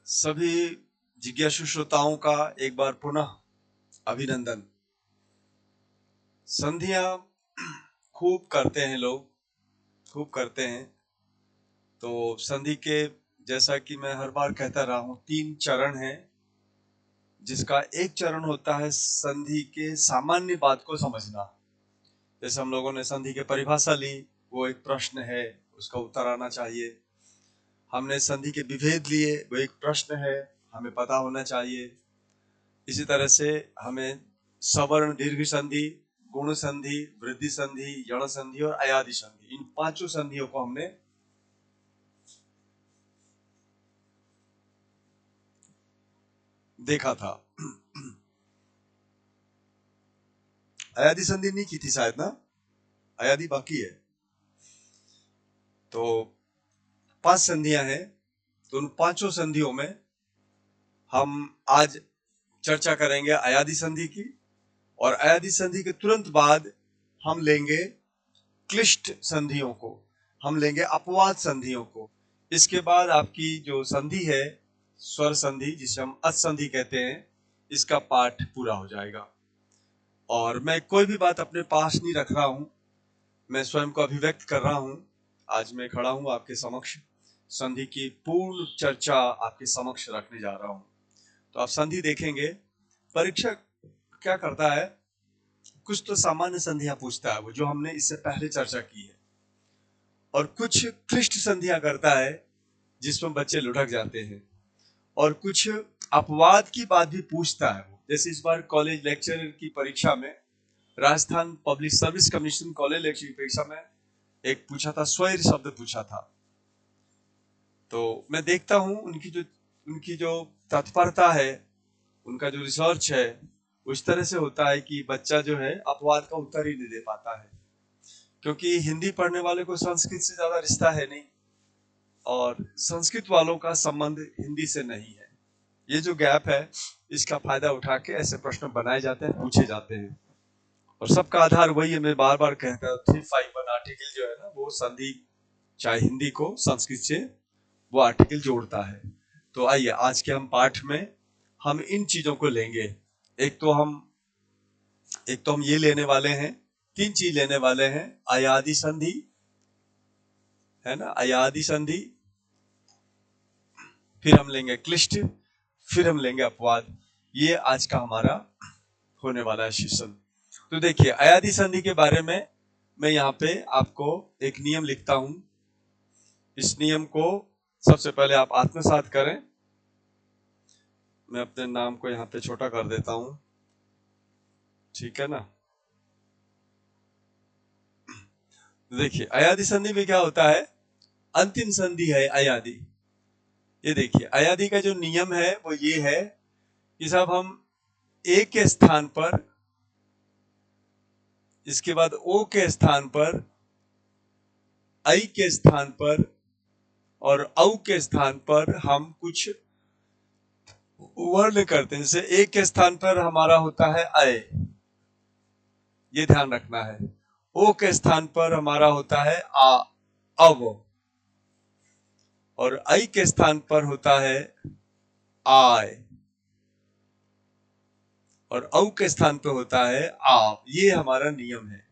सभी जिज्ञासु श्रोताओं का एक बार पुनः अभिनंदन। संधियां खूब करते हैं लोग, खूब करते हैं। तो संधि के, जैसा कि मैं हर बार कहता रहा हूं, 3 चरण हैं, जिसका एक चरण होता है संधि के सामान्य बात को समझना। जैसे हम लोगों ने संधि की परिभाषा ली, वो एक प्रश्न है, उसका उत्तर आना चाहिए। हमने संधि के विभेद लिए, वो एक प्रश्न है, हमें पता होना चाहिए। इसी तरह से हमें सवर्ण दीर्घ संधि, गुण संधि, वृद्धि संधि, यण संधि और अयादि संधि, इन 5 संधियों को हमने देखा था। अयादि संधि नहीं की थी शायद ना, अयादि बाकी है। तो 5 संधियां हैं, तो उन 5 संधियों में हम आज चर्चा करेंगे अयादि संधि की, और अयादि संधि के तुरंत बाद हम लेंगे क्लिष्ट संधियों को, हम लेंगे अपवाद संधियों को। इसके बाद आपकी जो संधि है, स्वर संधि, जिसे हम अच संधि कहते हैं, इसका पाठ पूरा हो जाएगा। और मैं कोई भी बात अपने पास नहीं रख रहा हूं, मैं स्वयं को अभिव्यक्त कर रहा हूं। आज मैं खड़ा हूं आपके समक्ष, संधि की पूर्ण चर्चा आपके समक्ष रखने जा रहा हूं। तो आप संधि देखेंगे, परीक्षक क्या करता है, कुछ तो सामान्य संधियां पूछता है वो, जो हमने इससे पहले चर्चा की है, और कुछ क्लिष्ट संधियां करता है जिसमें बच्चे लुढ़क जाते हैं, और कुछ अपवाद की बात भी पूछता है वो। जैसे इस बार कॉलेज लेक्चर की परीक्षा में, Rajasthan public service commission college lecture की परीक्षा में एक पूछा था, स्वैर शब्द पूछा था। तो मैं देखता हूं उनकी जो तत्परता है, उनका जो रिसर्च है, उस तरह से होता है कि बच्चा जो है अपवाद का उत्तर ही नहीं दे पाता है, क्योंकि हिंदी पढ़ने वाले को संस्कृत से ज्यादा रिश्ता है नहीं, और संस्कृत वालों का संबंध हिंदी से नहीं है। ये जो गैप है, इसका फायदा उठा के ऐसे प्रश्न बनाए जाते हैं, पूछे जाते हैं, और सबका आधार वही है। मैं बार बार कहता हूँ, 351 आर्टिकल जो है ना, वो संधि चाहे हिंदी को संस्कृत से वो आर्टिकल जोड़ता है। तो आइए आज के हम पाठ में हम इन चीजों को लेंगे। एक तो हम ये लेने वाले हैं, 3 चीज लेने वाले हैं। अयादि संधि है ना, अयादि संधि, फिर हम लेंगे क्लिष्ट, फिर हम लेंगे अपवाद। ये आज का हमारा होने वाला है सेशन। तो देखिए, अयादि संधि के बारे में मैं यहाँ पे आपको एक नियम लिखता हूं। इस नियम को सबसे पहले आप आत्मसात करें। मैं अपने नाम को यहाँ पे छोटा कर देता हूं, ठीक है ना। देखिए, अयादि संधि में क्या होता है, अंतिम संधि है अयादि। ये देखिए, अयादि का जो नियम है वो ये है कि साहब हम ए के स्थान पर, इसके बाद ओ के स्थान पर, आई के स्थान पर और औ के स्थान पर हम कुछ वर्ण करते हैं। जैसे ए के स्थान पर हमारा होता है अय, ये ध्यान रखना है। ओ के स्थान पर हमारा होता है आ, अव, और आई के स्थान पर होता है आय, और औ के स्थान पर होता है आप। ये हमारा नियम है।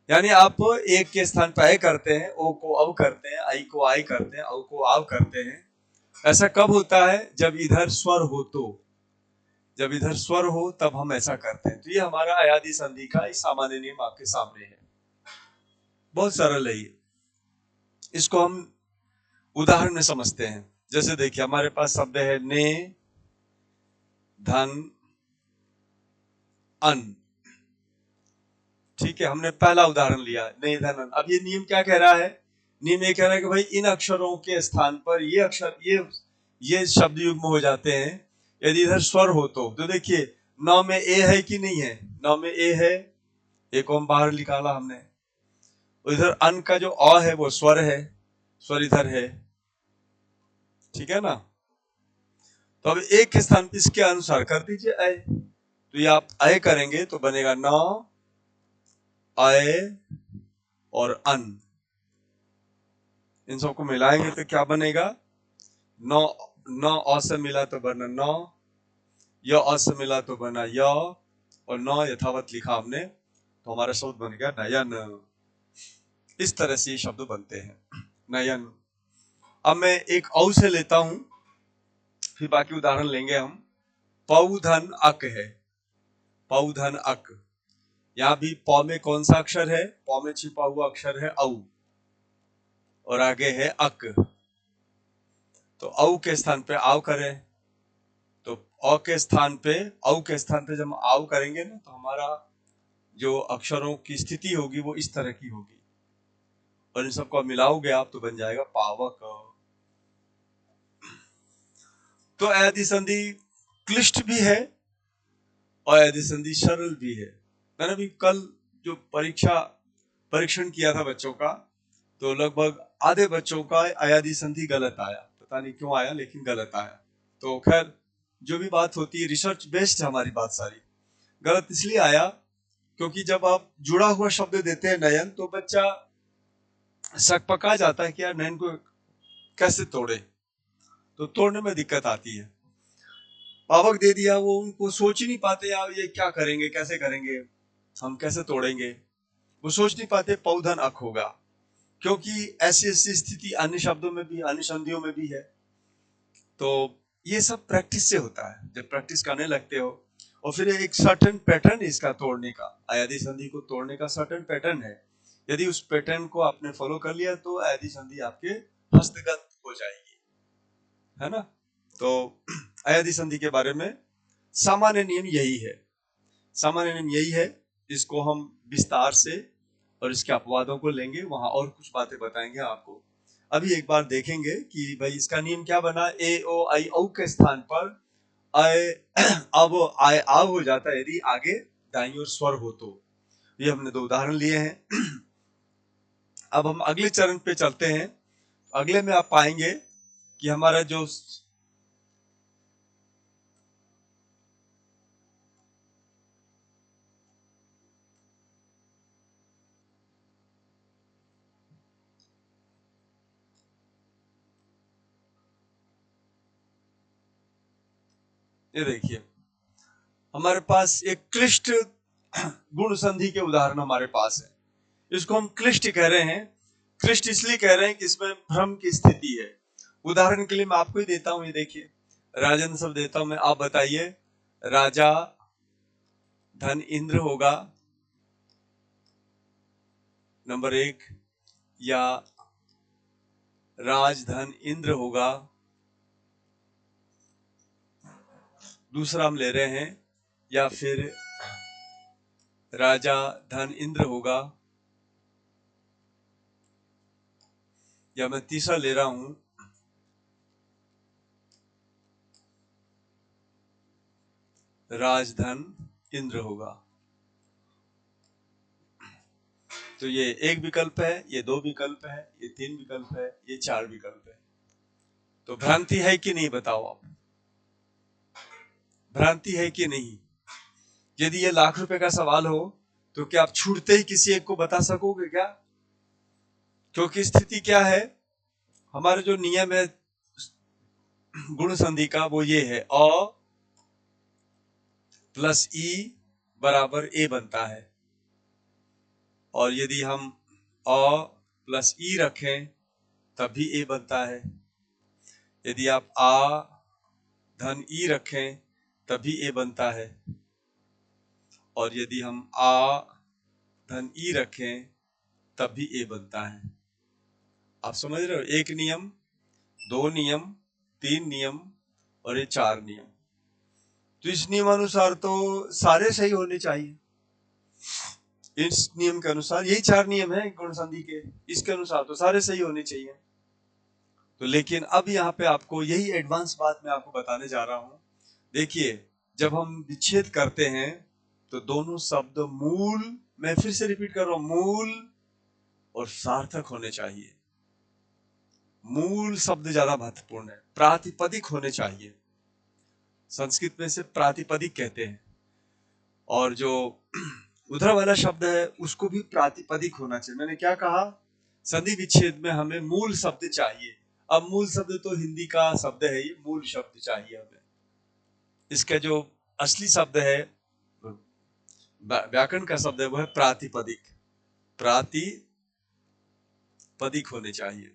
यानी आप एक के स्थान पर अय करते हैं, ओ को अव करते हैं, आई को आय करते हैं, औ को आव करते हैं। ऐसा कब होता है, जब इधर स्वर हो, तो जब इधर स्वर हो तब हम ऐसा करते हैं। तो ये हमारा अयादि संधि का सामान्य नियम आपके सामने है। बहुत सरल है ये, इसको हम उदाहरण में समझते हैं। जैसे देखिए, हमारे पास शब्द है ने, धन, अन, ठीक है। हमने पहला उदाहरण लिया, ने, धन, अन। अब ये नियम क्या कह रहा है, नियम ये कह रहा है कि भाई इन अक्षरों के स्थान पर ये अक्षर, ये शब्द युग्म हो जाते हैं यदि इधर स्वर हो तो देखिए, नौ में ए है कि नहीं है, नौ में ए है, एक ओम बाहर निकाला हमने। इधर अन का जो अ है वो स्वर है, स्वर इधर है, ठीक है ना। तो अब एक के स्थान पर इसके अनुसार कर दीजिए अय। तो ये आप अय करेंगे तो बनेगा नौ, अय और अन। इन सबको मिलाएंगे तो क्या बनेगा, नौ न अ से मिला तो बना न, य अ से मिला तो बना य, और न यथावत लिखा हमने तो हमारा शब्द बन गया नयन। इस तरह से ये शब्द बनते हैं, नयन। अब मैं एक औ से लेता हूं, फिर बाकी उदाहरण लेंगे हम। पौधन अक है, पौधन अक। यहां भी पौ में कौन सा अक्षर है? पौ में छिपा हुआ अक्षर है औ, और आगे है अक। तो औ के स्थान पे आव करें, तो औ के स्थान पे, औ के स्थान पे जब हम आव करेंगे ना, तो हमारा जो अक्षरों की स्थिति होगी वो इस तरह की होगी, और इन सबको मिलाओगे आप तो बन जाएगा पावक। तो अयादि संधि क्लिष्ट भी है और अयादि संधि सरल भी है। मैंने भी कल जो परीक्षण किया था बच्चों का, तो लगभग आधे बच्चों का अयादि संधि गलत आया, पता नहीं क्यों आया लेकिन गलत आया। तो खैर जो भी बात होती है, रिसर्च बेस्ड है हमारी बात सारी। गलत इसलिए आया क्योंकि जब आप जुड़ा हुआ शब्द देते हैं नयन, तो बच्चा शक पका जाता है कि यार नयन को कैसे तोड़े, तो तोड़ने में दिक्कत आती है। पावक दे दिया, वो उनको सोच ही नहीं पाते यार ये क्या करेंगे, कैसे करेंगे, हम कैसे तोड़ेंगे, वो सोच नहीं पाते पौधन अक होगा। क्योंकि ऐसी ऐसी स्थिति अन्य शब्दों में भी, अन्य संधियों में भी है। तो ये सब प्रैक्टिस से होता है, जब प्रैक्टिस करने लगते हो, और फिर एक सर्टेन पैटर्न है इसका तोड़ने का, अयादि संधि को तोड़ने का सर्टेन पैटर्न है। यदि उस पैटर्न को आपने फॉलो कर लिया तो अयादि संधि आपके हस्तगत हो जाएगी, है ना। तो अयादि संधि के बारे में सामान्य नियम यही है, सामान्य नियम यही है। इसको हम विस्तार से और इसके अपवादों को लेंगे, वहां और कुछ बातें बताएंगे आपको। अभी एक बार देखेंगे कि भाई इसका नियम क्या बना। ए ओ आई औ के स्थान पर आय अब आय आव हो जाता है यदि आगे दाईं ओर स्वर हो तो। ये हमने दो उदाहरण लिए हैं। अब हम अगले चरण पे चलते हैं। अगले में आप पाएंगे कि हमारा जो ये देखिए, हमारे पास एक क्लिष्ट गुण संधि के उदाहरण हमारे पास है। इसको हम क्लिष्ट कह रहे हैं। क्लिष्ट इसलिए कह रहे हैं कि इसमें भ्रम की स्थिति है। उदाहरण के लिए मैं आपको ही देता हूं, ये देखिए राजन शब्द देता हूं मैं, आप बताइए। राजा धन इंद्र होगा नंबर एक, या राजधन इंद्र होगा। दूसरा हम ले रहे हैं, या फिर राजा धन इंद्र होगा, या मैं तीसरा ले रहा हूं, राजधन इंद्र होगा। तो ये एक विकल्प है, ये दो विकल्प है, ये तीन विकल्प है, ये चार विकल्प है। तो भ्रांति है कि नहीं बताओ आप, भ्रांति है कि नहीं। यदि ये लाख रुपए का सवाल हो तो क्या आप छूटते ही किसी एक को बता सकोगे क्या? क्योंकि स्थिति क्या है, हमारे जो नियम है गुण संधि का वो ये है, अ प्लस ई बराबर ए बनता है। और यदि हम अ प्लस ई रखें तब भी ए बनता है। यदि आप आ धन ई रखें तभी ए बनता है। और यदि हम आ धन ई रखें तब भी ए बनता है। आप समझ रहे हो, एक नियम, दो नियम, तीन नियम और ये चार नियम। तो इस नियमानुसार तो सारे सही होने चाहिए। इस नियम के अनुसार, यही चार नियम है गुण संधि के, इसके अनुसार तो सारे सही होने चाहिए। तो लेकिन अब यहाँ पे आपको यही एडवांस बात मैं आपको बताने जा रहा हूं। देखिए, जब हम विच्छेद करते हैं तो दोनों शब्द मूल, मैं फिर से रिपीट कर रहा हूं, मूल और सार्थक होने चाहिए। मूल शब्द ज्यादा महत्वपूर्ण है, प्रातिपदिक होने चाहिए। संस्कृत में से प्रातिपदिक कहते हैं, और जो उधर वाला शब्द है उसको भी प्रातिपदिक होना चाहिए। मैंने क्या कहा, संधि विच्छेद में हमें मूल शब्द चाहिए। अब मूल शब्द तो हिंदी का शब्द है, ये मूल शब्द चाहिए हमें। इसका जो असली शब्द है, व्याकरण का शब्द है, वो है प्रातिपदिक। प्रातिपदिक होने चाहिए।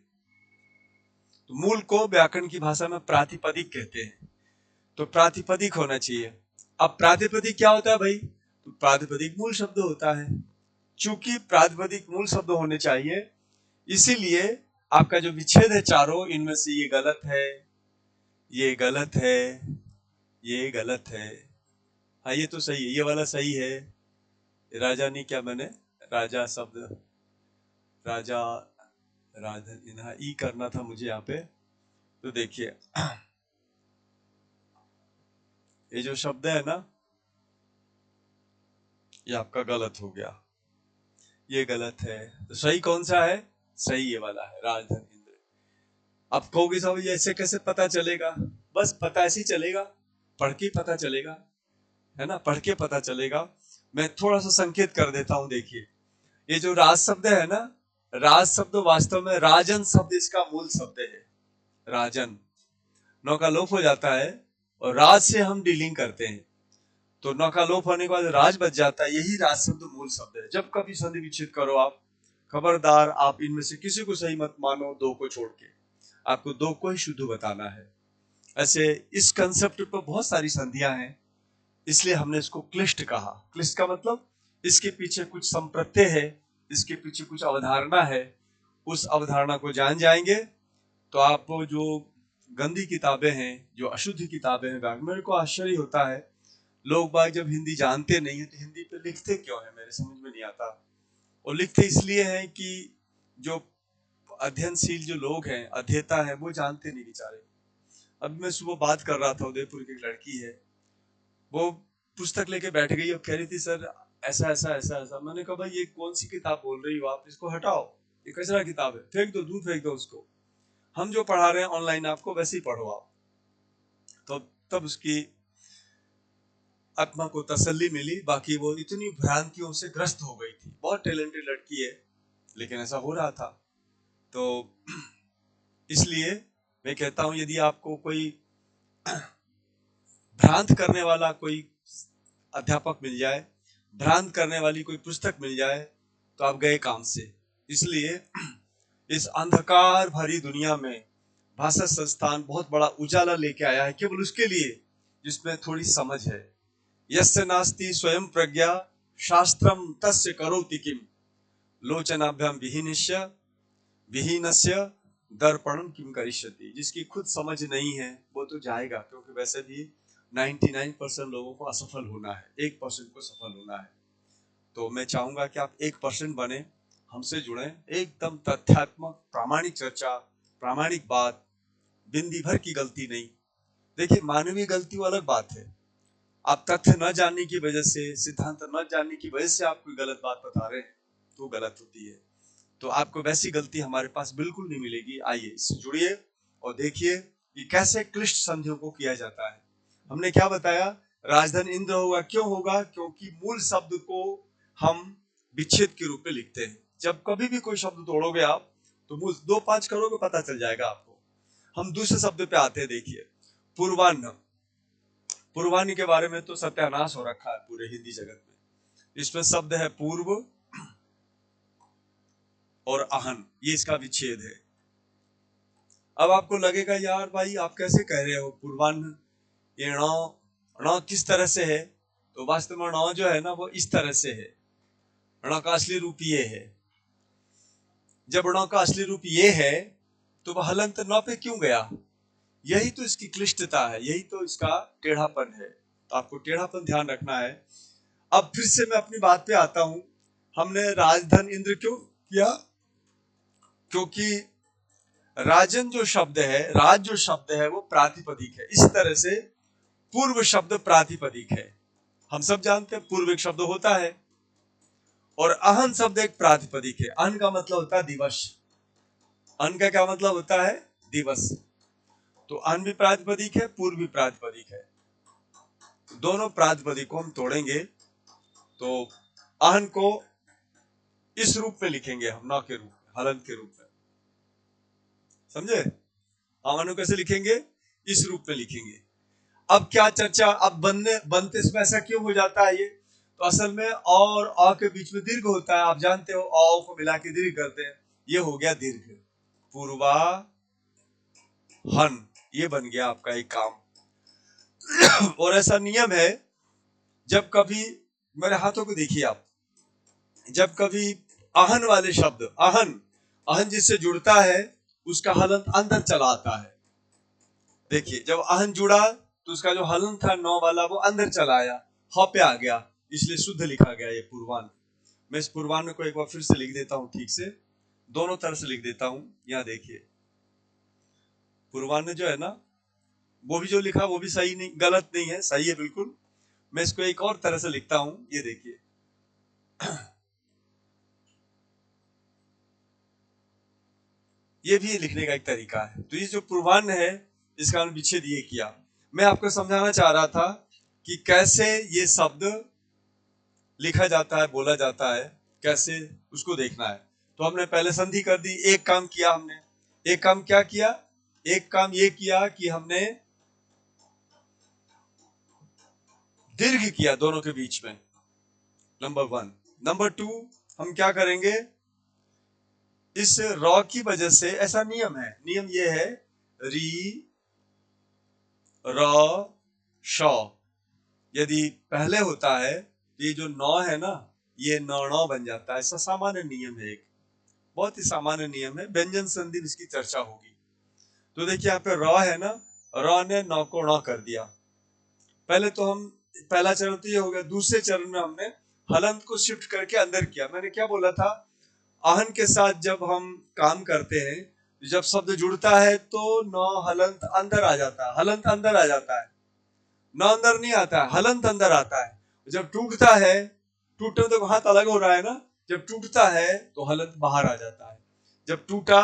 तो मूल को व्याकरण की भाषा में प्रातिपदिक कहते हैं, तो प्रातिपदिक होना चाहिए। अब प्रातिपदिक क्या होता है भाई? तो प्रातिपदिक मूल शब्द होता है। चूंकि प्रातिपदिक मूल शब्द होने चाहिए, इसीलिए आपका जो विच्छेद है चारों, इनमें से ये गलत है, ये गलत है, ये गलत है, हाँ ये तो सही है, ये वाला सही है। राजा ने क्या, मैंने राजा शब्द, राजा, राजा इन्हा ई करना था मुझे यहाँ पे। तो देखिए ये जो शब्द है ना, ये आपका गलत हो गया, ये गलत है। तो सही कौन सा है? सही ये वाला है, राजधन इंद्र। अब कहोगे साहब ये ऐसे कैसे पता चलेगा? बस पता ऐसे ही चलेगा, पढ़ के पता चलेगा, है ना, पढ़ के पता चलेगा। मैं थोड़ा सा संकेत कर देता हूं। देखिए ये जो राज शब्द है ना, राज शब्द वास्तव में राजन शब्द इसका मूल शब्द है। राजन, नौ का लोप हो जाता है और राज से हम डीलिंग करते हैं, तो नौ का लोप होने के बाद राज बच जाता है, यही राज शब्द मूल शब्द है। जब कभी संधि विच्छेद करो आप, खबरदार आप इनमें से किसी को सही मत मानो, दो को छोड़ के आपको दो को ही शुद्ध बताना है। ऐसे इस कंसेप्ट पर बहुत सारी संधियां हैं, इसलिए हमने इसको क्लिष्ट कहा। क्लिष्ट का मतलब इसके पीछे कुछ संप्रत्यय है, इसके पीछे कुछ अवधारणा है। उस अवधारणा को जान जाएंगे तो आप जो गंदी किताबें हैं, जो अशुद्ध किताबें हैं, मेरे को आश्चर्य होता है लोग बाग जब हिंदी जानते नहीं है तो हिंदी पे लिखते क्यों है, मेरे समझ में नहीं आता। और लिखते इसलिए हैं कि जो अध्ययनशील जो लोग हैं, अध्येता है, वो जानते नहीं बेचारे। अब मैं सुबह बात कर रहा था, उदयपुर की एक लड़की है, वो पुस्तक लेके बैठ गई और कह रही थी सर ऐसा ऐसा ऐसा ऐसा। मैंने कहा भाई ये कौन सी किताब बोल रही हो आप, इसको हटाओ, ये कचरा किताब है, फेंक दो, दूर फेंक दो उसको। हम जो पढ़ा रहे हैं ऑनलाइन आपको वैसे ही पढ़ो आप। तो तब उसकी आत्मा को तसल्ली मिली। बाकी वो इतनी भ्रांतियों से ग्रस्त हो गई थी, बहुत टैलेंटेड लड़की है, लेकिन ऐसा हो रहा था। तो इसलिए मैं कहता हूं यदि आपको कोई भ्रांत करने वाला कोई अध्यापक मिल जाए, भ्रांत करने वाली कोई पुस्तक मिल जाए, तो आप गए काम से। इसलिए इस अंधकार भरी दुनिया में भाषा संस्थान बहुत बड़ा उजाला लेके आया है, केवल उसके लिए जिसमें थोड़ी समझ है। यस्य नास्ति स्वयं प्रज्ञा शास्त्रम तस्य करोति किम, लोचनाभ्याम विहीनस्य विहीनस्य दर्पणम किम करिष्यति। जिसकी खुद समझ नहीं है वो तो जाएगा, क्योंकि वैसे भी 99% लोगों को असफल होना है, 1% को सफल होना है। तो मैं चाहूंगा कि आप 1% बने, हमसे जुड़े, एकदम तथ्यात्मक प्रामाणिक चर्चा, प्रामाणिक बात, बिंदी भर की गलती नहीं। देखिए मानवीय गलती वो अलग बात है, आप तथ्य न जानने की वजह से, सिद्धांत न जानने की वजह से आप कोई गलत बात बता रहे हैं तो गलत होती है। तो आपको वैसी गलती हमारे पास बिल्कुल नहीं मिलेगी। आइए इससे जुड़िए और देखिए कि कैसे क्लिष्ट संधियों को किया जाता है। हमने क्या बताया? राजधन इंद्र होगा, क्यों होगा? क्योंकि मूल शब्द को हम विच्छेद के रूप में लिखते हैं। जब कभी भी कोई शब्द तोड़ोगे आप तो मूल 2-5 करोगे, पता चल जाएगा आपको। हम दूसरे शब्द पे आते हैं। देखिए पूर्वान्न, पूर्वान्ह के बारे में तो सत्यानाश हो रखा है पूरे हिंदी जगत में। इसमें शब्द है पूर्व और अहन, ये इसका विच्छेद है। अब आपको लगेगा यार भाई आप कैसे कह रहे हो पूर्वान्ह, ये ण किस तरह से है? तो वास्तव में ण जो है ना वो इस तरह से है, ण का असली रूप ये है। जब ण का असली रूप ये है तो वह हलंत न पे क्यों गया? यही तो इसकी क्लिष्टता है, यही तो इसका टेढ़ापन है। तो आपको टेढ़ापन ध्यान रखना है। अब फिर से मैं अपनी बात पे आता हूं। हमने राजधन इंद्र क्यों किया? क्योंकि राजन जो शब्द है, राज जो शब्द है वो प्रातिपदिक है। इस तरह से पूर्व शब्द प्रातिपदिक है। हम सब जानते हैं पूर्व एक शब्द होता है और अहन शब्द एक प्रातिपदिक है। अहन का मतलब होता है दिवस। अहन का क्या मतलब होता है? दिवस। तो अहन भी प्रातिपदिक है, पूर्व भी प्रातिपदिक है। दोनों प्रातिपदिक को हम तोड़ेंगे तो अहन को इस रूप में लिखेंगे हम, न के रूप में, हलंत के रूप में। समझे? हावन को कैसे लिखेंगे? इस रूप में लिखेंगे। अब क्या चर्चा, अब बनते समय ऐसा क्यों हो जाता है ये? तो असल में और अ के बीच में दीर्घ होता है, आप जानते हो, अ को मिला के दीर्घ करते हैं, ये हो गया दीर्घ। पूर्वाहन, ये बन गया आपका एक काम। और ऐसा नियम है, जब कभी, मेरे हाथों को देखिए आप, जब कभी आहन वाले शब्द, आहन, आहन जिससे जुड़ता है उसका हलंत अंदर चला आता है। देखिए, जब आहन जुड़ा तो उसका जो हलंत था नौ वाला वो अंदर चला आया, ह पे आ गया, इसलिए शुद्ध लिखा गया ये पूर्वान। मैं इस पूर्वान को एक बार फिर से लिख देता हूं, ठीक से दोनों तरह से लिख देता हूं। यहां देखिए, पूर्वान जो है ना, वो भी जो लिखा वो भी सही नहीं, गलत नहीं है, सही है बिल्कुल। मैं इसको एक और तरह से लिखता हूं, ये देखिए, ये भी लिखने का एक तरीका है। तो ये जो पूर्वान्न है, इसका विच्छेद ये किया। मैं आपको समझाना चाह रहा था कि कैसे ये शब्द लिखा जाता है, बोला जाता है, कैसे उसको देखना है। तो हमने पहले संधि कर दी, एक काम किया हमने। एक काम क्या किया? एक काम ये किया कि हमने दीर्घ किया दोनों के बीच में, नंबर 1। नंबर 2, हम क्या करेंगे, इस रॉ की वजह से, ऐसा नियम है, नियम ये है, री र श यदि पहले होता है तो ये जो नौ है ना, ये नौ बन जाता है। ऐसा सामान्य नियम है, एक बहुत ही सामान्य नियम है, व्यंजन संधि इसकी चर्चा होगी। तो देखिए यहाँ पे र है ना, र ने नौ को ण कर दिया। पहले तो हम, पहला चरण तो ये हो गया। दूसरे चरण में हमने हलंत को शिफ्ट करके अंदर किया। मैंने क्या बोला था, आहन के साथ जब हम काम करते हैं, जब शब्द जुड़ता है तो नौ हलंत अंदर आ जाता है, हलंत अंदर आ जाता है, नौ अंदर नहीं आता है, हलंत अंदर आता है। जब टूटता है, टूटने तो हाथ अलग हो रहा है ना, जब टूटता है तो हलंत बाहर आ जाता है। जब टूटा,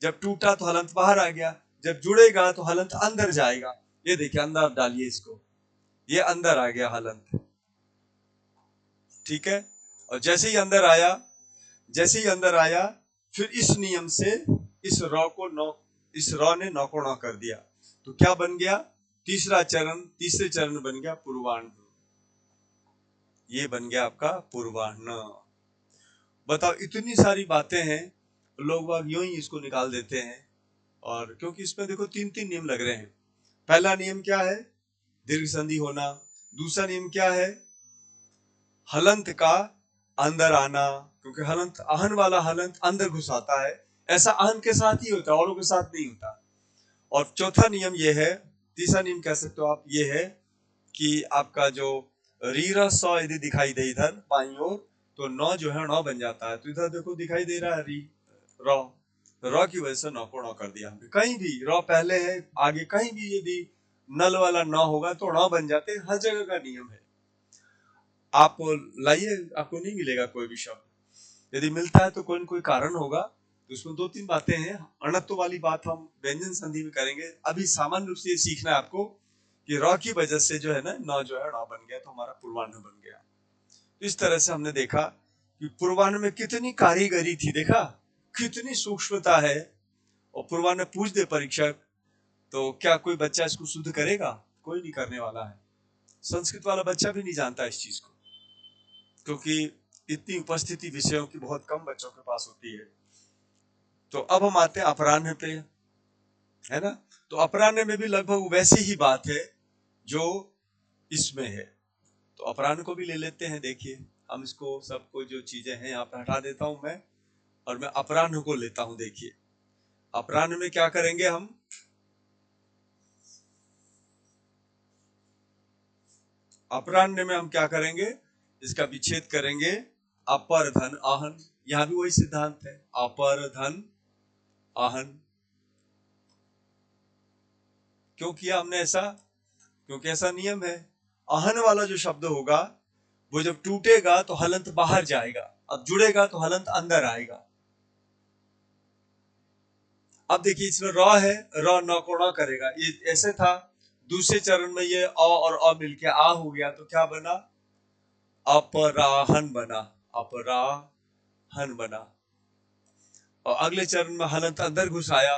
जब टूटा तो हलंत बाहर आ गया, जब जुड़ेगा तो हलंत अंदर जाएगा। ये देखिए, अंदर डालिए इसको, ये अंदर आ गया हलंत, ठीक है। और जैसे ही अंदर आया, जैसे ही अंदर आया, फिर इस नियम से इस रॉ को नौ, इस रॉ ने नौ को नौ कर दिया, तो क्या बन गया? तीसरा चरण, तीसरे चरण बन गया पूर्वाह्न। ये बन गया आपका पूर्वाह्न। बताओ, इतनी सारी बातें हैं, लोग बाग यूं ही इसको निकाल देते हैं। और क्योंकि इसमें देखो 3-3 नियम लग रहे हैं। पहला नियम क्या है? दीर्घ संधि होना। दूसरा नियम क्या है? हलंत का अंदर आना, क्योंकि हलंत, आहन वाला हलंत अंदर घुसाता है। ऐसा आहन के साथ ही होता है, औरों के साथ नहीं होता। और चौथा नियम ये है, तीसरा नियम कह सकते हो आप, ये है कि आपका जो रीरा सौ यदि दिखाई दे इधर बाईं ओर, तो नौ जो है नौ बन जाता है। तो इधर देखो दिखाई दे रहा है री, रॉ, रॉ की वजह से नौ को नौ कर दिया हमने। कहीं भी रॉ पहले है, आगे कहीं भी यदि नल वाला नौ होगा तो नौ बन जाते, हर जगह का नियम है। आप लाइए, आपको नहीं मिलेगा कोई भी शब्द, यदि मिलता है तो कोई न कोई कारण होगा। तो उसमें 2-3 बातें हैं। अणत्व वाली बात हम व्यंजन संधि में करेंगे। अभी सामान्य रूप से ये सीखना है आपको कि रॉ की वजह से जो है ना, नौ जो है नौ बन गया, तो हमारा पूर्वाह्न बन गया। तो इस तरह से हमने देखा कि पूर्वाह्न में कितनी कारीगरी थी, देखा कितनी सूक्ष्मता है। और पूर्वाह्न पूछ दे परीक्षक, तो क्या कोई बच्चा इसको शुद्ध करेगा? कोई नहीं करने वाला है। संस्कृत वाला बच्चा भी नहीं जानता इस चीज को, क्योंकि इतनी उपस्थिति विषयों की बहुत कम बच्चों के पास होती है। तो अब हम आते हैं अपराह्न पे, है ना। तो अपराह्न में भी लगभग वैसी ही बात है जो इसमें है। तो अपराह्न को भी ले लेते हैं। देखिए, हम इसको सबको जो चीजें हैं यहाँ पे हटा देता हूं मैं, और मैं अपराह्न को लेता हूं। देखिए, अपराह्न में क्या करेंगे हम? अपराह्न में हम क्या करेंगे? इसका विच्छेद करेंगे। अपर धन आहन, यहां भी वही सिद्धांत है, अपर धन आहन। क्यों किया हमने ऐसा? क्योंकि ऐसा नियम है। आहन वाला जो शब्द होगा वो जब टूटेगा तो हलंत बाहर जाएगा, अब जुड़ेगा तो हलंत अंदर आएगा। अब देखिए, इसमें रॉ है, रॉ नौ को नौ करेगा, ये ऐसे था। दूसरे चरण में ये अ और अ मिलके आ हो गया, तो क्या बना? अपराहन बना, अपराहन बना। और अगले चरण में हलंत अंदर घुस आया,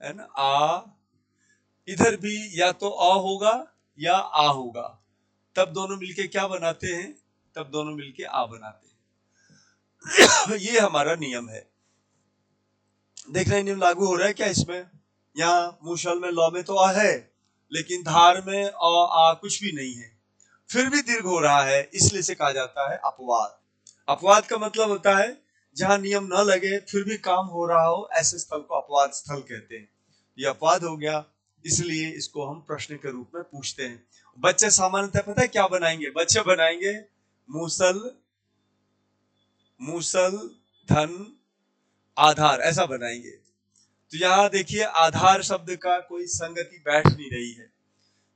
है ना, आ, इधर भी या तो अ होगा या आ होगा, तब दोनों मिलके क्या बनाते हैं, तब दोनों मिलके आ बनाते हैं। ये हमारा नियम है। देख रहे हैं नियम लागू हो रहा है क्या इसमें? यहाँ मूसल में लॉ में तो आ है, लेकिन धार में आ कुछ भी नहीं है, फिर भी दीर्घ हो रहा है, इसलिए से कहा जाता है अपवाद। अपवाद का मतलब होता है जहां नियम न लगे फिर भी काम हो रहा हो, ऐसे स्थल को अपवाद स्थल कहते हैं। ये अपवाद हो गया, इसलिए इसको हम प्रश्न के रूप में पूछते हैं। बच्चे सामान्यतः पता है क्या बनाएंगे? बच्चे बनाएंगे मूसल, मूसल धन आधार, ऐसा बनाएंगे। तो यहाँ देखिए आधार शब्द का कोई संगति बैठ नहीं रही है।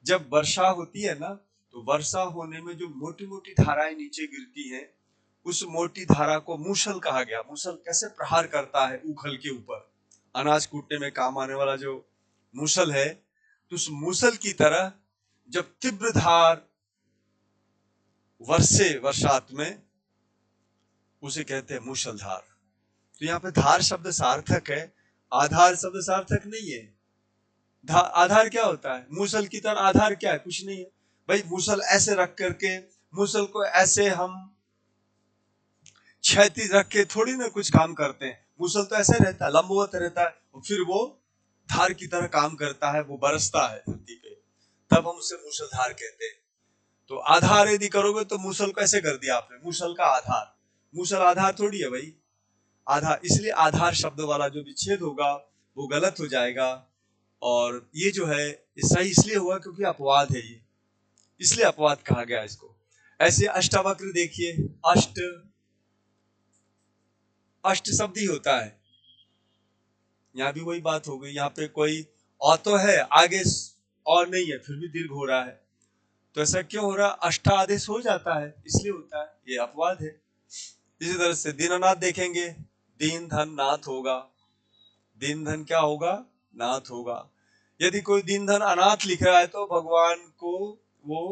जब वर्षा होती है ना, तो वर्षा होने में जो मोटी मोटी धाराएं नीचे गिरती हैं, उस मोटी धारा को मूसल कहा गया। मूसल कैसे प्रहार करता है उखल के ऊपर, अनाज कूटने में काम आने वाला जो मूसल है, तो उस मूसल की तरह जब तीव्र धार वर्षे वर्षात में, उसे कहते हैं मूसलधार। तो यहाँ पे धार शब्द सार्थक है, आधार शब्द सार्थक नहीं है। आधार क्या होता है? मूसल की तरह आधार क्या है? कुछ नहीं है भाई। मूसल ऐसे रख करके, मूसल को ऐसे हम क्षैतिज रख के थोड़ी ना कुछ काम करते हैं। मूसल तो ऐसे रहता है, लंबवत रहता है, और फिर वो धार की तरह काम करता है, वो बरसता है धरती पे, तब हम उसे मूसलधार कहते हैं। तो आधार यदि करोगे तो मूसल को ऐसे कर दिया आपने, मूसल का आधार। मूसल आधार थोड़ी है भाई, आधार। इसलिए आधार शब्द वाला जो विच्छेद होगा वो गलत हो जाएगा। और ये जो है सही इसलिए हुआ क्योंकि अपवाद है ये, इसलिए अपवाद कहा गया इसको। ऐसे अष्टावक्र देखिए, अष्ट, अष्ट शब्द ही होता है। यहाँ भी वही बात हो गई, यहाँ पे कोई और तो है आगे और नहीं है, फिर भी दीर्घ हो रहा है। तो ऐसा क्यों हो रहा है? अष्टा आदेश हो जाता है इसलिए होता है, ये अपवाद है। इसी तरह से दीनानाथ देखेंगे, दीन धन नाथ होगा। दीन धन क्या होगा? नाथ होगा। यदि कोई दीन धन अनाथ लिख रहा है तो भगवान को वो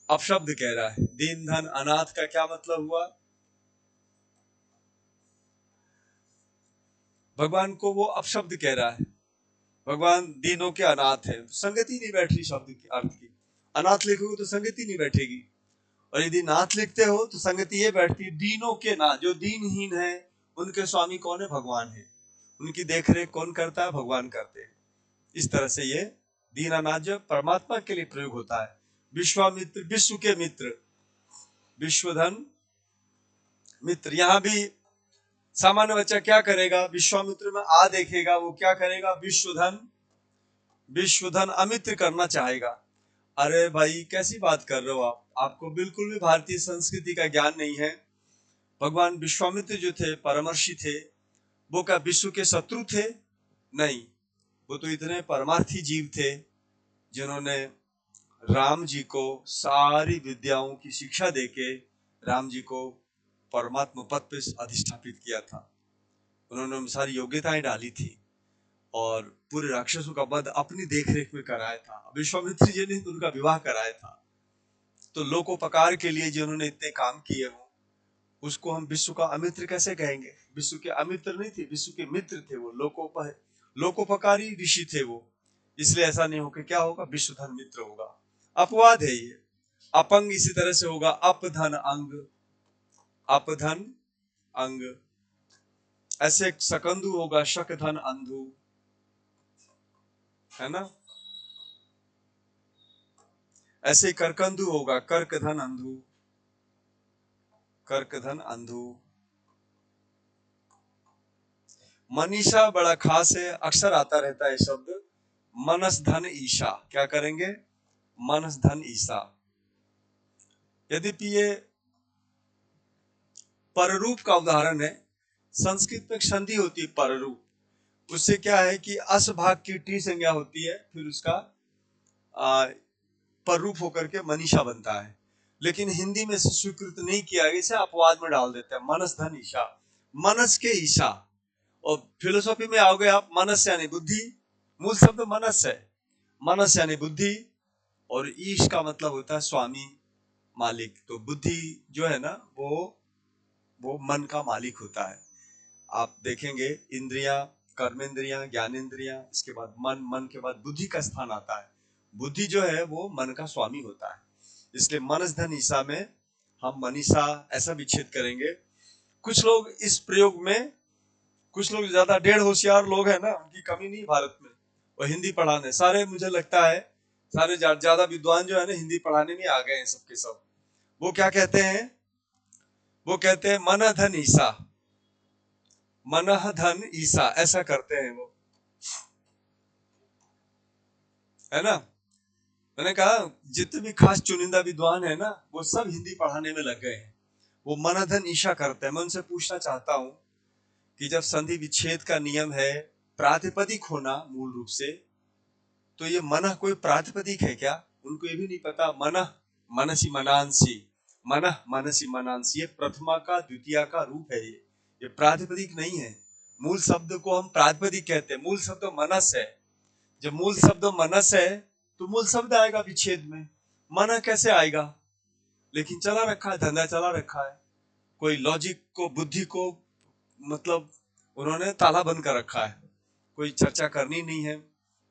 अपशब्द कह रहा है। दीन धन अनाथ का क्या मतलब हुआ? भगवान को वो अपशब्द कह रहा है। भगवान दीनों के अनाथ है, तो संगति नहीं बैठ रही शब्द की, अर्थ की। अनाथ लिखोगे तो संगति नहीं बैठेगी। और यदि नाथ लिखते हो तो संगति ये बैठती है, दीनों के नाथ, जो दीनहीन है उनके स्वामी कौन है? भगवान है। उनकी देखरेख कौन करता है? भगवान करते हैं। इस तरह से ये दीनानाथ जो परमात्मा के लिए प्रयोग होता है। विश्वामित्र, विश्व के मित्र, विश्वधन मित्र। यहाँ भी सामान्य बच्चा क्या करेगा? विश्वामित्र में आ देखेगा, वो क्या करेगा? विश्वधन, विश्वधन अमित्र करना चाहेगा। अरे भाई कैसी बात कर रहे हो आप? आपको बिल्कुल भी भारतीय संस्कृति का ज्ञान नहीं है। भगवान विश्वामित्र जो थे परमर्षि थे, वो क्या विश्व के शत्रु थे? नहीं, वो तो इतने परमार्थी जीव थे जिन्होंने राम जी को सारी विद्याओं की शिक्षा देके राम जी को परमात्मा पद पे अधिष्ठापित किया था। उन्होंने सारी योग्यताएं डाली थी और पूरे राक्षसों का वध अपनी देखरेख में कराया था। विश्वामित्र जी ने उनका विवाह कराया था। तो लोकोपकार के लिए जिन्होंने इतने काम किए हो, उसको हम विश्व का अमित्र कैसे कहेंगे? विश्व के अमित्र नहीं थे, विश्व के मित्र थे वो। लोकोपकारी ऋषि थे वो। इसलिए ऐसा नहीं हो कि क्या होगा? विश्वधन मित्र होगा, अपवाद है ये। अपंग इसी तरह से होगा, अपधन अंग, अपधन अंग। ऐसे सकंदु होगा, शकधन अंधु, है ना। ऐसे करकंदु होगा, कर्कधन अंधु, कर्कधन अंधु। मनीषा बड़ा खास है, अक्सर आता रहता है शब्द। मनस धन ईशा, क्या करेंगे? मनस धन ईशा। यद्यपि ये पररूप का उदाहरण है। संस्कृत में संधि होती है पररूप, उससे क्या है कि अस भाग की टी संज्ञा होती है, फिर उसका पररूप होकर के मनीषा बनता है। लेकिन हिंदी में स्वीकृत नहीं किया, इसे अपवाद में डाल देते हैं, मनस धन ईशा, मनस के ईशा। और फिलोसॉफी में आओगे आप, मनस यानी बुद्धि, मूल शब्द मनस है। मनस यानी बुद्धि, और ईश का मतलब होता है स्वामी, मालिक। तो बुद्धि जो है ना, वो मन का मालिक होता है। आप देखेंगे इंद्रियां कर्मेंद्रियां, ज्ञानेंद्रियां, इसके बाद मन, मन के बाद बुद्धि का स्थान आता है। बुद्धि जो है वो मन का स्वामी होता है। इसलिए मनस धन ईसा में हम मनीषा ऐसा विच्छेद करेंगे। कुछ लोग इस प्रयोग में, कुछ लोग ज्यादा डेढ़ होशियार लोग हैं ना, उनकी कमी नहीं भारत में, वो हिंदी पढ़ाने सारे, मुझे लगता है सारे ज्यादा विद्वान जो है ना हिंदी पढ़ाने में आ गए हैं सबके सब। वो क्या कहते हैं, वो कहते हैं मन धन ईसा, मन धन ईसा, ऐसा करते हैं वो, है ना। मैंने कहा जितने भी खास चुनिंदा विद्वान है ना वो सब हिंदी पढ़ाने में लग गए हैं, वो मन धन ईशा करते हैं। मैं उनसे पूछना चाहता हूं कि जब संधि विच्छेद का नियम है प्रातिपदिक होना मूल रूप से, तो ये मन कोई प्रातिपदिक है क्या? उनको ये भी नहीं पता। मन मनसी मनांसी, मन मनसी मनांसी, ये प्रथमा का द्वितीय का रूप है। ये प्रातिपदिक नहीं है। मूल शब्द को हम प्रातिपदिक कहते हैं। मूल शब्द मनस है। जब मूल शब्द मनस है तो मूल शब्द आएगा विच्छेद में, मन कैसे आएगा? लेकिन चला रखा है, धंधा चला रखा है। कोई लॉजिक को, बुद्धि को, मतलब उन्होंने ताला बंद कर रखा है। कोई चर्चा करनी नहीं है,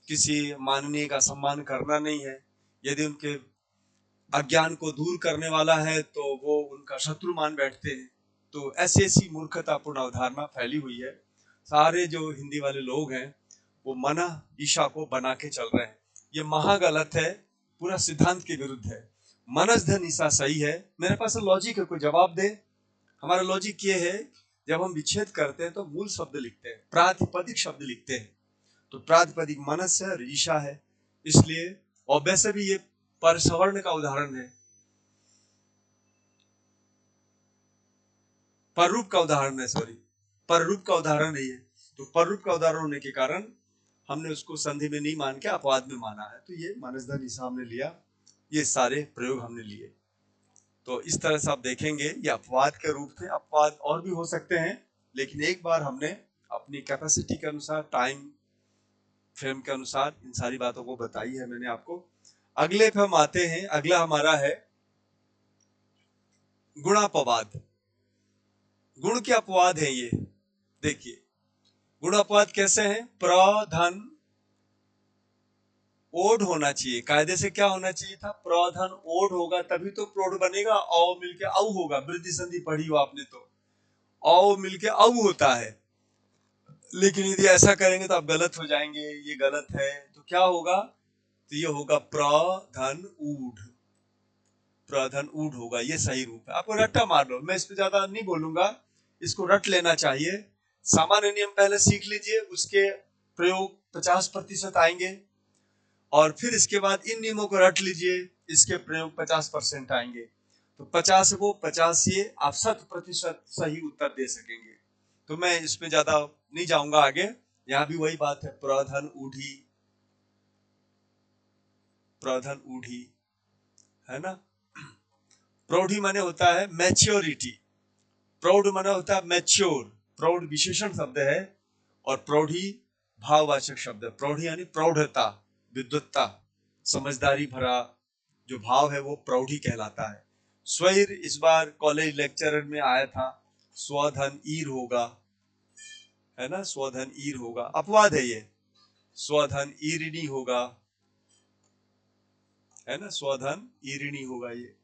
किसी माननीय का सम्मान करना नहीं है। यदि उनके अज्ञान को दूर करने वाला है तो वो उनका शत्रु मान बैठते हैं। तो ऐसी ऐसी मूर्खतापूर्ण अवधारणा फैली हुई है। सारे जो हिंदी वाले लोग हैं वो मना ईशा को बना के चल रहे हैं। ये महा गलत है, पूरा सिद्धांत के विरुद्ध है। मनस धन ईसा सही है। मेरे पास लॉजिक है, कोई जवाब दे। हमारा लॉजिक ये है, जब हम विच्छेद करते हैं तो मूल शब्द लिखते हैं, प्रातिपदिक शब्द लिखते हैं। तो प्रातिपदिक मनस है और ईशा है, इसलिए। और वैसे भी ये परसवर्ण का उदाहरण है, पररूप का उदाहरण है, सॉरी, पररूप का उदाहरण है ये। तो पररूप का उदाहरण होने के कारण हमने उसको संधि में नहीं मान के अपवाद में माना है। तो ये मनसधन ईसा हमने लिया, ये सारे प्रयोग हमने लिए। तो इस तरह से आप देखेंगे ये अपवाद के रूप थे। अपवाद और भी हो सकते हैं, लेकिन एक बार हमने अपनी कैपेसिटी के अनुसार, टाइम फ्रेम के अनुसार इन सारी बातों को बताई है मैंने आपको। अगले पे हम आते हैं। अगला हमारा है गुणापवाद। गुण के अपवाद है ये। देखिए गुण अपवाद कैसे हैं? प्रधन ओढ़ होना चाहिए। कायदे से क्या होना चाहिए था? प्रधन ओढ़ होगा तभी तो प्रौढ़ बनेगा। औ मिलके औ होगा। वृद्धि संधि पढ़ी हो आपने तो, औ मिलके औ होता है। लेकिन यदि ऐसा करेंगे तो आप गलत हो जाएंगे, ये गलत है। तो क्या होगा? तो ये होगा प्रधन ऊढ़, प्रधन ऊढ़ होगा, ये सही रूप है। आपको रट्टा मार लो, मैं इस पे ज्यादा नहीं बोलूंगा, इसको रट लेना चाहिए। सामान्य नियम पहले सीख लीजिए, उसके प्रयोग 50% आएंगे, और फिर इसके बाद इन नियमों को रट लीजिए, इसके प्रयोग 50% आएंगे। तो 50 को 50 से आप 100% सही उत्तर दे सकेंगे। तो मैं इसमें ज्यादा नहीं जाऊंगा आगे। यहाँ भी वही बात है, प्रधन ऊढ़ी, प्रधन ऊढ़ी, है ना। प्रौढ़ी माने होता है मैच्योरिटी, प्रौढ़ माने होता है मैच्योर। प्रौढ़ विशेषण शब्द है और प्रौढ़ी भाववाचक शब्द है। प्रौढ़ी यानी प्रौढ़ता, विद्वत्ता, समझदारी भरा जो भाव है वो प्रौढ़ी कहलाता है। स्वैर इस बार कॉलेज लेक्चर में आया था, स्वधन ईर होगा, है ना, स्वधन ईर होगा, अपवाद है ये। स्वधन ईरिणी होगा, है ना, स्वधन ईरिणी होगा ये।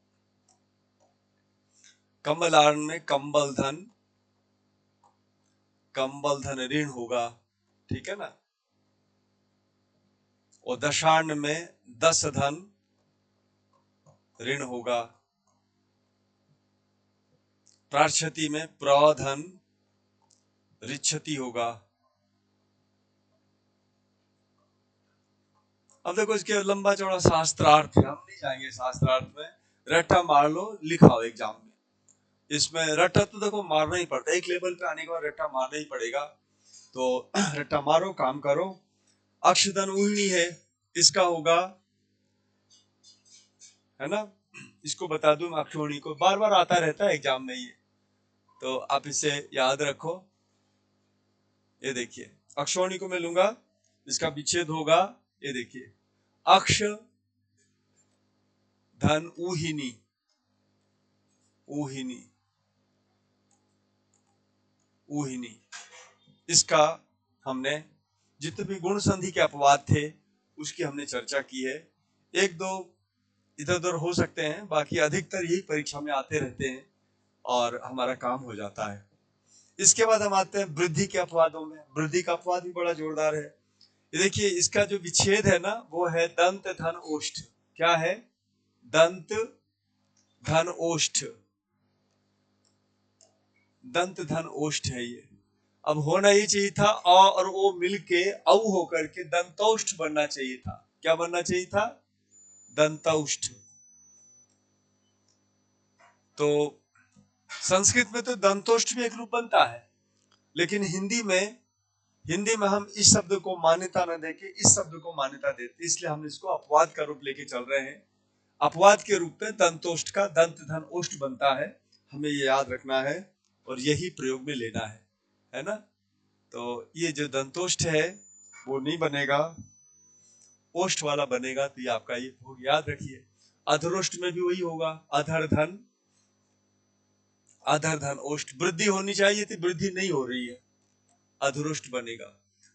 कमलार्ण में कंबल धन, कंबल धन ऋण होगा, ठीक है ना। और दशार्ण में दस धन ऋण होगा। प्रार्षति में प्रधन ऋक्षति होगा। अब देखो इसके लंबा चौड़ा शास्त्रार्थ है, हम नहीं जाएंगे शास्त्रार्थ में। रट्टा मार लो, लिखाओ एग्जाम में। इसमें रट्टा तो देखो मारना ही पड़ता है, एक लेवल पे आने के बाद रट्टा मारना ही पड़ेगा। तो रट्टा मारो, काम करो। अक्षधन उल्नी है, इसका होगा, है ना। इसको बता दूं, अक्षोणी को बार बार आता रहता है एग्जाम में ये, तो आप इसे याद रखो। ये देखिए अक्षोणी को मैं लूंगा, इसका विच्छेद होगा, ये देखिए अक्ष धन ऊहिनी, ऊहिनी, ऊहिनी, इसका हमने जितने भी गुण संधि के अपवाद थे उसकी हमने चर्चा की है। एक दो इधर उधर हो सकते हैं, बाकी अधिकतर यही परीक्षा में आते रहते हैं और हमारा काम हो जाता है। इसके बाद हम आते हैं वृद्धि के अपवादों में। वृद्धि का अपवाद भी बड़ा जोरदार है। ये देखिए, इसका जो विच्छेद है ना, वो है दंत धन ओष्ठ। क्या है? दंत धन ओष्ठ। दंत धन ओष्ठ है ये। अब होना ये चाहिए था अ और ओ मिलके औ होकर के दंतौष्ठ बनना चाहिए था। क्या बनना चाहिए था? दंतौष्ठ। तो संस्कृत में तो दंतोष्ठ भी एक रूप बनता है, लेकिन हिंदी में हम इस शब्द को मान्यता न देके इस शब्द को मान्यता देते, इसलिए हम इसको अपवाद का रूप लेके चल रहे हैं। अपवाद के रूप में दंतोष्ठ का दंत धन ओष्ठ बनता है, हमें ये याद रखना है और यही प्रयोग में लेना है ना। तो ये जो दंतोष्ठ है वो नहीं बनेगा, ओष्ठ वाला बनेगा। तो ये आपका ये याद रखिए। अधरोष्ठ में भी वही होगा, अधर धन ओष्ठ। वृद्धि होनी चाहिए थी, वृद्धि नहीं हो रही है, अधरोष्ठ बनेगा।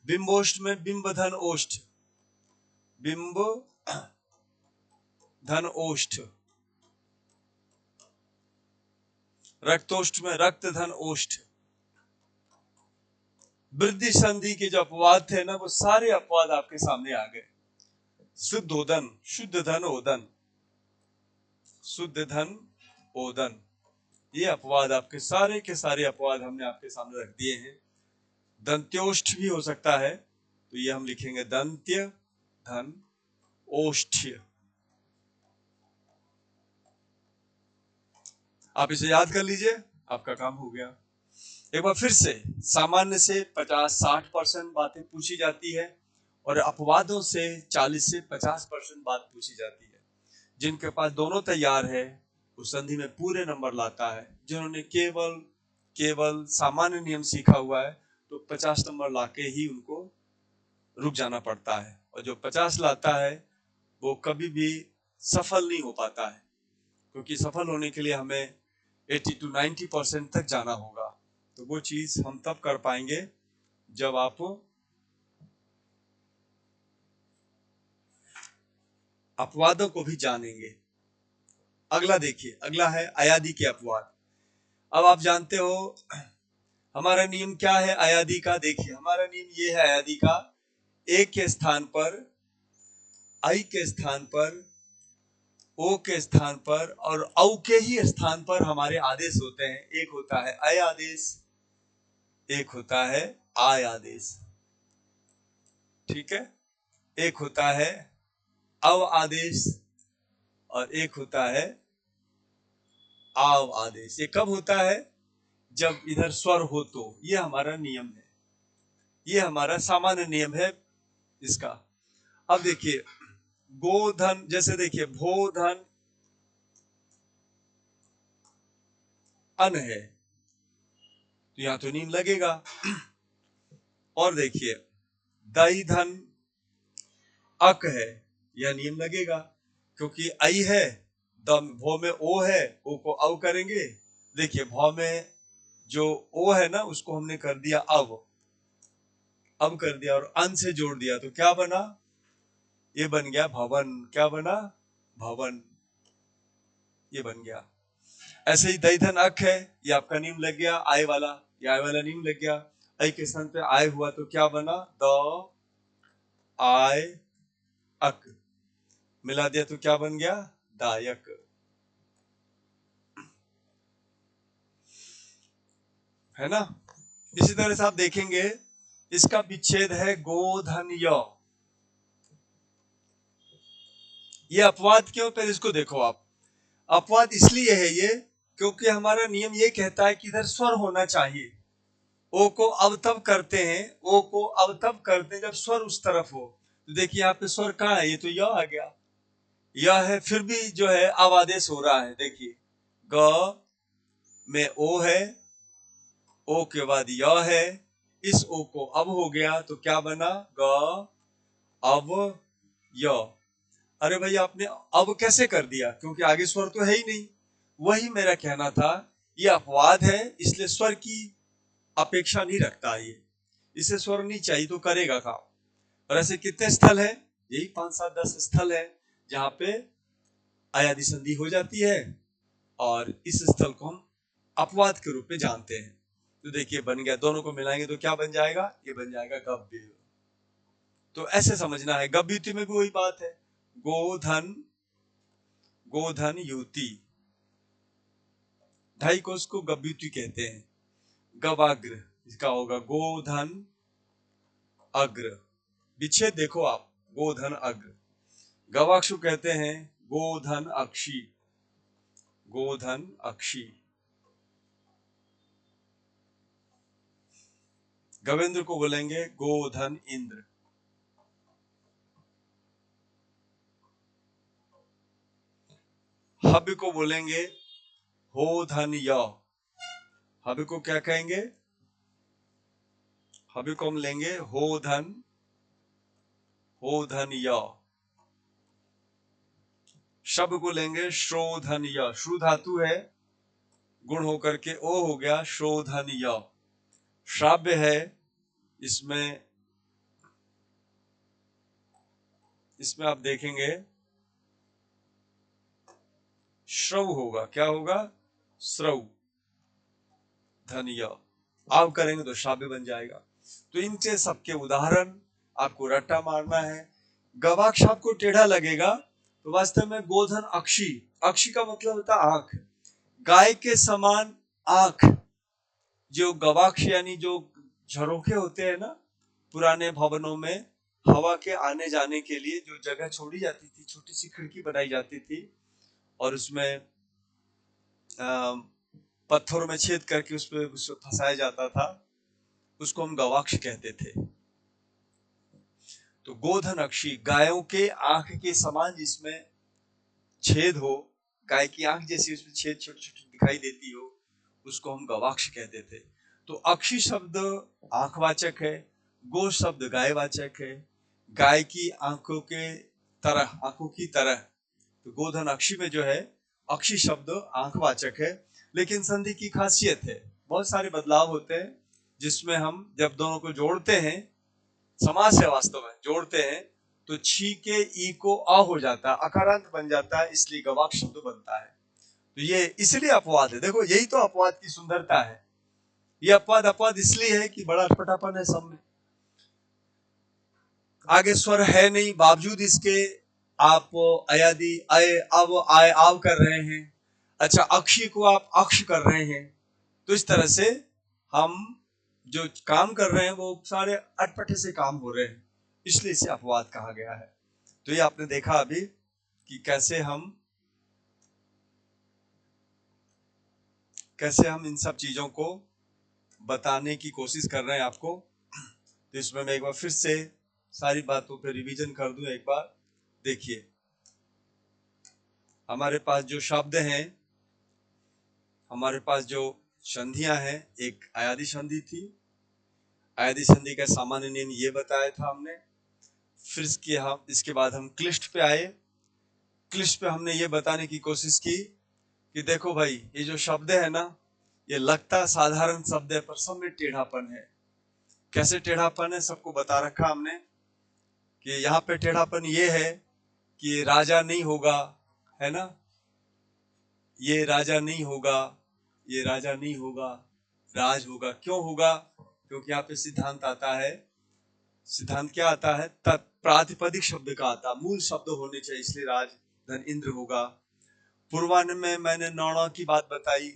बिंबोष्ठ में बिंब धन ओष्ठ, बिंब धन ओष्ठ। रक्तोष्ठ में रक्त धन ओष्ठ। वृद्धि संधि के जो अपवाद थे ना, वो सारे अपवाद आपके सामने आ गए। शुद्ध ओदन, शुद्ध धन ओदन, शुद्ध धन ओदन, ये अपवाद आपके सारे के सारे अपवाद हमने आपके सामने रख दिए हैं। दंत्योष्ठ भी हो सकता है, तो ये हम लिखेंगे दंत्य धन ओष्ठ्य। आप इसे याद कर लीजिए, आपका काम हो गया। एक बार फिर से, सामान्य से 50-60% बातें पूछी जाती है और अपवादों से 40 से 50% बात पूछी जाती है। जिनके पास दोनों तैयार है वो संधि में पूरे नंबर लाता है। जिन्होंने केवल सामान्य नियम सीखा हुआ है तो 50 नंबर लाके ही उनको रुक जाना पड़ता है, और जो 50 लाता है वो कभी भी सफल नहीं हो पाता है, क्योंकि सफल होने के लिए हमें 80 to 90% तक जाना होगा। तो वो चीज हम तब कर पाएंगे जब आप अपवादों को भी जानेंगे। अगला देखिए, अगला है अयादि के अपवाद। अब आप जानते हो हमारा नियम क्या है अयादि का। देखिए, हमारा नियम ये है अयादि का, एक के स्थान पर, आई के स्थान पर, ओ के स्थान पर और औ के ही स्थान पर हमारे आदेश होते हैं। एक होता है अय आदेश, एक होता है आय आदेश। ठीक है, एक होता है अव आदेश और एक होता है आव आदेश। ये कब होता है? जब इधर स्वर हो तो। ये हमारा नियम है, ये हमारा सामान्य नियम है इसका। अब देखिए, गोधन, जैसे देखिए भोधन अन है तो यहां तो नीम लगेगा। और देखिए दई धन अक है, यह नियम लगेगा, क्योंकि आई है, दम भौ में ओ है, ओ को अव करेंगे। देखिए भौ में जो ओ है ना उसको हमने कर दिया अब कर दिया और अन से जोड़ दिया, तो क्या बना? ये बन गया भवन। क्या बना? भवन, ये बन गया। ऐसे ही दई धन अक है, ये आपका नीम लग गया आय वाला, ये आय वाला नीम लग गया। आई के स्थान पे आय हुआ तो क्या बना? द आय अक, मिला दिया तो क्या बन गया? दायक। है ना। इसी तरह से आप देखेंगे इसका विच्छेद है गोधन य। ये अपवाद क्यों? पहले इसको देखो आप। अपवाद इसलिए है ये क्योंकि हमारा नियम ये कहता है कि इधर स्वर होना चाहिए। ओ को अब तब करते हैं, ओ को अब तब करते हैं जब स्वर उस तरफ हो। तो देखिए यहाँ पे स्वर कहाँ है? ये तो य आ गया, यह है, फिर भी जो है अवादेश हो रहा है। देखिए ग में ओ है, ओ के बाद य है, इस ओ को अब हो गया तो क्या बना? ग अब य। अरे भाई आपने अब कैसे कर दिया? क्योंकि आगे स्वर तो है ही नहीं। वही मेरा कहना था, ये अपवाद है इसलिए स्वर की अपेक्षा नहीं रखता ये। इसे स्वर नहीं चाहिए तो करेगा काम। और ऐसे कितने स्थल है? यही 5-7-10 स्थल है जहां पे अयादि संधि हो जाती है और इस स्थल को हम अपवाद के रूप में जानते हैं। तो देखिए बन गया, दोनों को मिलाएंगे तो क्या बन जाएगा? ये बन जाएगा गव्य। तो ऐसे समझना है। गव्युति में भी वही बात है, गोधन, गोधन युति, ढाई को उसको गव्युति कहते हैं। गवाग्र इसका होगा गोधन अग्र, विच्छेद देखो आप, गोधन अग्र। गवाक्षु कहते हैं गोधन अक्षी, गोधन अक्षी। गवेंद्र को बोलेंगे गोधन इंद्र। हव्य को बोलेंगे हो धन य। हव्य को क्या कहेंगे? हव्य को हम लेंगे हो धन य। शब्द को लेंगे श्रोधन य। श्रु धातु है, गुण होकर के ओ हो गया श्रोधन य। श्राव्य है, इसमें आप देखेंगे श्रव होगा। क्या होगा? श्रव धनिया। आव करेंगे तो श्राव्य बन जाएगा। तो इनके सबके उदाहरण आपको रट्टा मारना है। गवाक्ष आपको टेढ़ा लगेगा तो वास्तव में गोधन अक्षी, अक्षी का मतलब होता है आंख, गाय के समान आंख। जो गवाक्ष यानी जो झरोखे होते हैं ना, पुराने भवनों में हवा के आने जाने के लिए जो जगह छोड़ी जाती थी, छोटी सी खिड़की बनाई जाती थी और उसमें पत्थरों में छेद करके उसमें फंसाया जाता था, उसको हम गवाक्ष कहते थे। तो गोधन अक्षी, गायों के आंख के समान जिसमें छेद हो, गाय की आंख जैसी उसमें छेद छोटी छोटी दिखाई देती हो, उसको हम गवाक्ष कहते थे। तो अक्षी शब्द आंखवाचक है, गो शब्द गायवाचक है, गाय की आंखों के तरह, आंखों की तरह। तो गोधन अक्षी में जो है अक्षी शब्द आंखवाचक है। लेकिन संधि की खासियत है, बहुत सारे बदलाव होते हैं जिसमें हम जब दोनों को जोड़ते हैं, समास है वास्तव में, जोड़ते हैं तो छी के ई को अ हो जाता है, अकारांत बन जाता है, इसलिए गवाक्ष शब्द बनता है। तो ये इसलिए अपवाद है। देखो यही तो अपवाद की सुंदरता है। ये अपवाद इसलिए है कि बड़ा अटपटापन है सब में। आगे स्वर है नहीं, बावजूद इसके आप अयादि अय अब आय आव कर रहे हैं। अच्छा, अक्षी को आप अक्ष कर रहे हैं। तो इस तरह से हम जो काम कर रहे हैं वो सारे अटपटे से काम हो रहे हैं, इसलिए इसे अपवाद कहा गया है। तो ये आपने देखा अभी कि कैसे हम इन सब चीजों को बताने की कोशिश कर रहे हैं आपको। तो इसमें मैं एक बार फिर से सारी बातों पे रिवीजन कर दूं एक बार। देखिए, हमारे पास जो शब्द हैं, हमारे पास जो संधियां हैं, एक अयादि संधि थी। अयादि संधि का सामान्य नियम ये बताया था हमने। फिर इसके बाद हम क्लिष्ट पे आए। क्लिष्ट पे हमने ये बताने की कोशिश की कि देखो भाई, ये जो शब्द है ना, ये लगता साधारण शब्द है पर सब में टेढ़ापन है। कैसे टेढ़ापन है सबको बता रखा हमने कि यहाँ पे टेढ़ापन ये है कि राजा नहीं होगा, है ना, ये राजा नहीं होगा, ये राजा नहीं होगा, राज होगा। क्यों होगा? क्योंकि यहाँ पे सिद्धांत आता है। सिद्धांत क्या आता है? प्रातिपदिक शब्द का आता, मूल शब्द होने चाहिए, इसलिए राज धन इंद्र होगा। पूर्वान्ह में मैंने नौणा की बात बताई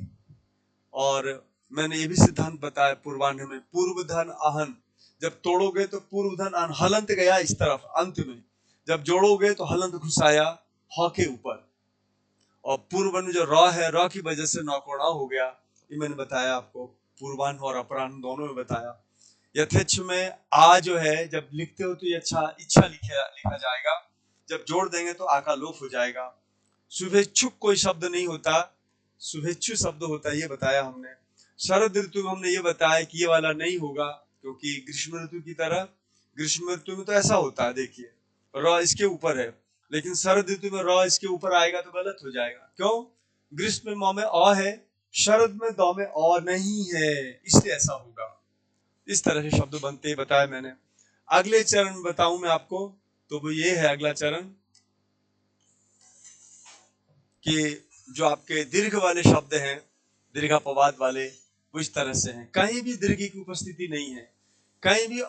और मैंने ये भी सिद्धांत बताया पूर्वान्ह में, पूर्व धन अहन, जब तोड़ोगे तो पूर्व धन अहन, हलंत गया इस तरफ अंत में, जब जोड़ोगे तो हलंत घुसाया ह के ऊपर, और पूर्व में जो र है, र की वजह से नौकोड़ा हो गया। ये मैंने बताया आपको, पूर्वान्ह और अपराह्न दोनों में बताया। यथेच्छ में आ जो है जब लिखते हो तो ये इच्छा लिखा जाएगा, जब जोड़ देंगे तो आ का लोप हो जाएगा। शुभेच्छुक कोई शब्द नहीं होता, शुभेच्छु शब्द होता है, ये बताया हमने। शरद ऋतु में हमने ये बताया कि ये वाला नहीं होगा, क्योंकि ग्रीष्म ऋतु की तरह, ग्रीष्म ऋतु में तो ऐसा होता है, देखिए र इसके ऊपर है, लेकिन शरद ऋतु में र इसके ऊपर आएगा तो गलत हो जाएगा। क्यों? ग्रीष्म में म में अ है, शरद में द में अ नहीं है, इसलिए ऐसा होगा। इस तरह से शब्द बनते बताया मैंने। अगले चरण बताऊं मैं आपको, तो वो ये है अगला चरण कि जो आपके दीर्घ वाले शब्द हैं, दीर्घापवाद वाले, वो इस तरह से हैं। कहीं भी दीर्घ की उपस्थिति नहीं है, कहीं भी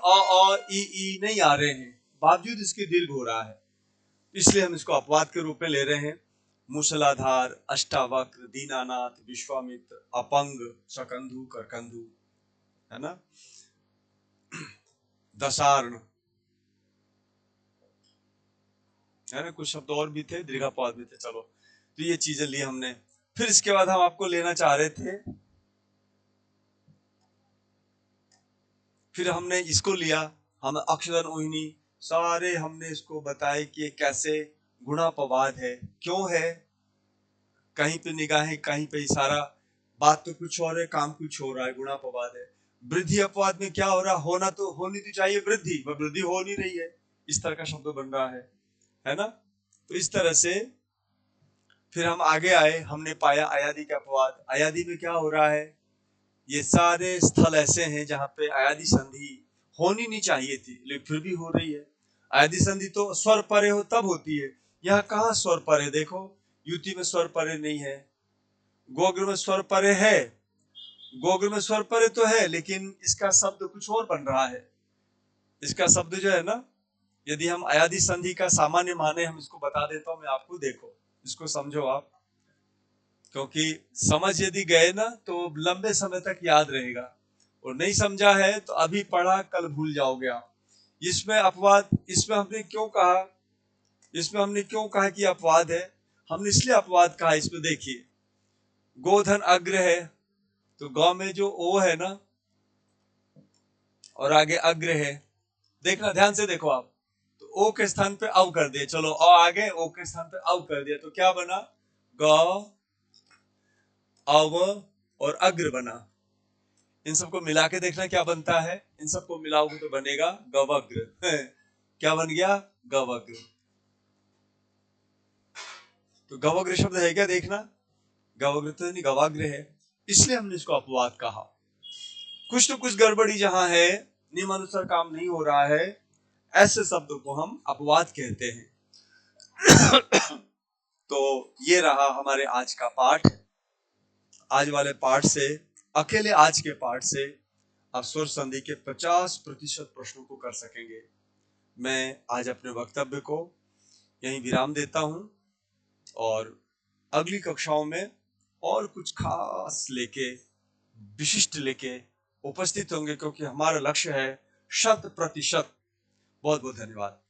ई नहीं आ रहे हैं, बावजूद इसके दीर्घ हो रहा है, इसलिए हम इसको अपवाद के रूप में ले रहे हैं। मूसलाधार, अष्टावक्र, दीनानाथ, विश्वामित्र, अपंग, शकंधु, करकंधु, है ना, दशार्ण, है ना, कुछ शब्द और भी थे, दीर्घापवाद भी थे। चलो, तो ये चीजें ली हमने। फिर इसके बाद हम आपको लेना चाह रहे थे, फिर हमने इसको लिया, हम अक्षर ऊहिनी सारे हमने इसको बताए कि कैसे गुणापवाद है, क्यों है, कहीं पे निगाहें, कहीं पे इशारा, बात तो कुछ और है, काम कुछ हो रहा है, गुणापवाद है। वृद्धि अपवाद में क्या हो रहा, होना तो होनी तो चाहिए वृद्धि, वह वृद्धि हो नहीं रही है, इस तरह का शब्द बन रहा है ना। तो इस तरह से फिर हम आगे आए, हमने पाया अयादि का अपवाद। अयादि में क्या हो रहा है, ये सारे स्थल ऐसे हैं जहां पे अयादि संधि होनी नहीं चाहिए थी, लेकिन फिर भी हो रही है। अयादि संधि तो स्वर परे हो तब होती है, यहाँ कहाँ स्वर परे, देखो युति में स्वर परे नहीं है, गोग्र में स्वर परे है, गोग्र में स्वर परे तो है, लेकिन इसका शब्द कुछ और बन रहा है। इसका शब्द जो है ना, यदि हम अयादि संधि का सामान्य माने, हम इसको बता देता हूं मैं आपको, देखो इसको समझो आप, क्योंकि समझ यदि गए ना तो लंबे समय तक याद रहेगा, और नहीं समझा है तो अभी पढ़ा कल भूल जाओगे आप। इसमें अपवाद, इसमें हमने क्यों कहा कि अपवाद है, हमने इसलिए अपवाद कहा। इसमें देखिए, गोधन अग्र है, तो गौ में जो ओ है ना, और आगे अग्र है, देखना ध्यान से देखो आप, तो ओ के स्थान पे अव कर दिया, चलो अ आगे, ओ के स्थान पे अव कर दिया, तो क्या बना, गौ, अव और अग्र बना। इन सबको मिला के देखना क्या बनता है, इन सबको मिलाओगे तो बनेगा गवग्र। क्या बन गया, गवग्र। तो गवग्र शब्द है क्या, देखना, गवग्र तो नहीं, गवाग्र है, इसलिए हमने इसको अपवाद कहा। कुछ तो कुछ गड़बड़ी जहां है, नियमानुसार काम नहीं हो रहा है, ऐसे शब्दों को हम अपवाद कहते हैं। तो ये रहा हमारे आज का पाठ। आज वाले पाठ से, अकेले आज के पाठ से आप स्वर संधि के 50% प्रश्नों को कर सकेंगे। मैं आज अपने वक्तव्य को यहीं विराम देता हूं, और अगली कक्षाओं में और कुछ खास लेके, विशिष्ट लेके उपस्थित होंगे, क्योंकि हमारा लक्ष्य है 100%। बहुत बहुत धन्यवाद।